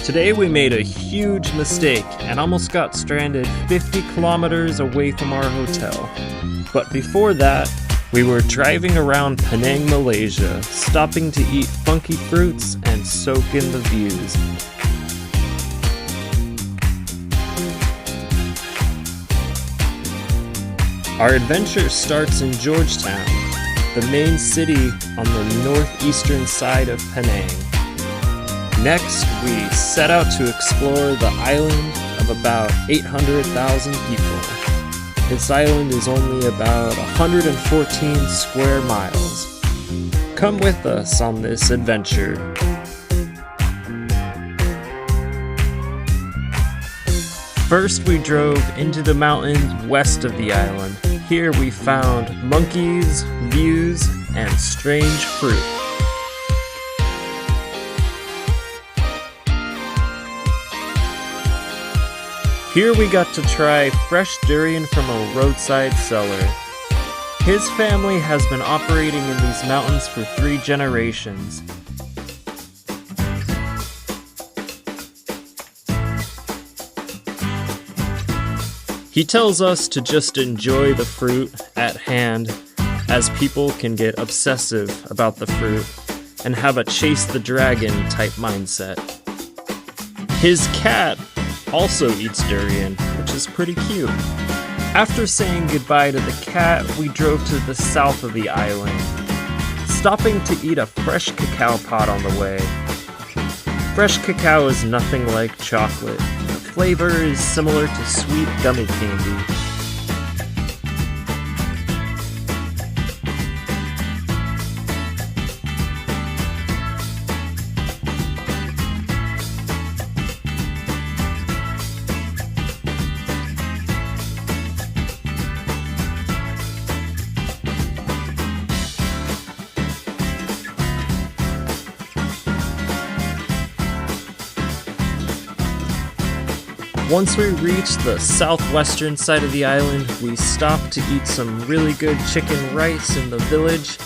Today we made a huge mistake and almost got stranded 50 kilometers away from our hotel. But before that, we were driving around Penang, Malaysia, stopping to eat funky fruits and soak in the views. Our adventure starts in Georgetown, the main city on the northeastern side of Penang. Next, we set out to explore the island of about 800,000 people. This island is only about 114 square miles. Come with us on this adventure. First, we drove into the mountains west of the island. Here we found monkeys, views, and strange fruit. Here we got to try fresh durian from a roadside seller. His family has been operating in these mountains for 3 generations. He tells us to just enjoy the fruit at hand, as people can get obsessive about the fruit and have a chase the dragon type mindset. His cat also eats durian, which is pretty cute. After saying goodbye to the cat, we drove to the south of the island, stopping to eat a fresh cacao pod on the way. Fresh cacao is nothing like chocolate. The flavor is similar to sweet gummy candy. Once we reached the southwestern side of the island, we stopped to eat some really good chicken rice in the village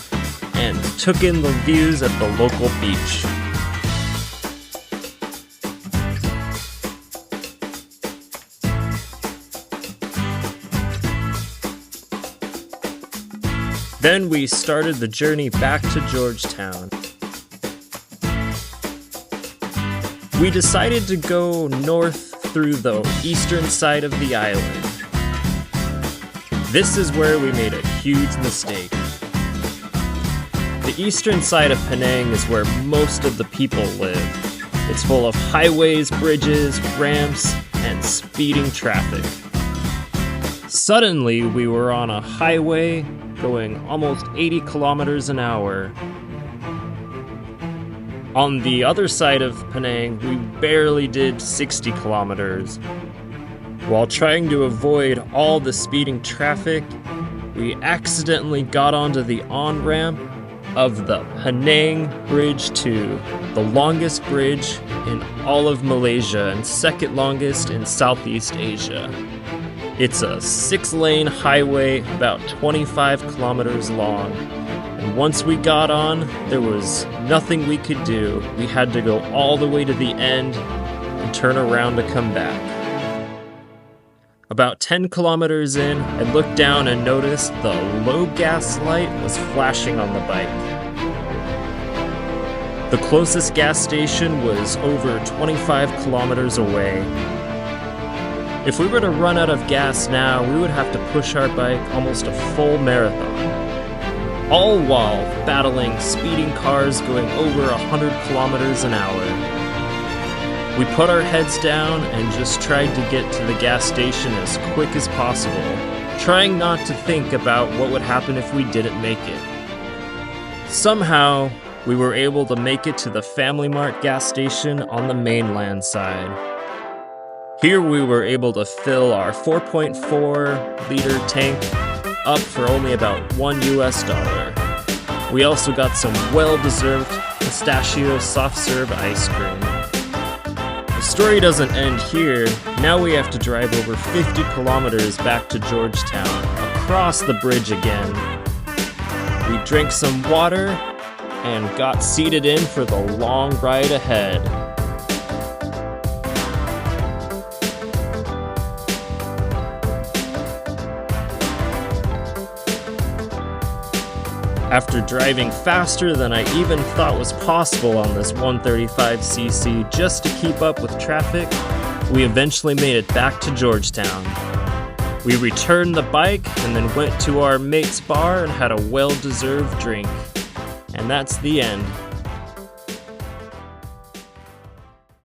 and took in the views at the local beach. Then we started the journey back to Georgetown. We decided to go north through the eastern side of the island. This is where we made a huge mistake. The eastern side of Penang is where most of the people live. It's full of highways, bridges, ramps, and speeding traffic. Suddenly, we were on a highway going almost 80 kilometers an hour. On the other side of Penang, we barely did 60 kilometers. While trying to avoid all the speeding traffic, we accidentally got onto the on-ramp of the Penang Bridge 2, the longest bridge in all of Malaysia and second longest in Southeast Asia. It's a 6-lane highway about 25 kilometers long. And once we got on, there was nothing we could do. We had to go all the way to the end and turn around to come back. About 10 kilometers in, I looked down and noticed the low gas light was flashing on the bike. The closest gas station was over 25 kilometers away. If we were to run out of gas now, we would have to push our bike almost a full marathon. All while battling speeding cars going over 100 kilometers an hour. We put our heads down and just tried to get to the gas station as quick as possible, trying not to think about what would happen if we didn't make it. Somehow, we were able to make it to the Family Mart gas station on the mainland side. Here we were able to fill our 4.4-liter tank up for only about $1. We also got some well-deserved pistachio soft serve ice cream. The story doesn't end here. Now we have to drive over 50 kilometers back to Georgetown, across the bridge again. We drank some water and got seated in for the long ride ahead. After driving faster than I even thought was possible on this 135cc just to keep up with traffic, we eventually made it back to Georgetown. We returned the bike and then went to our mate's bar and had a well-deserved drink. And that's the end.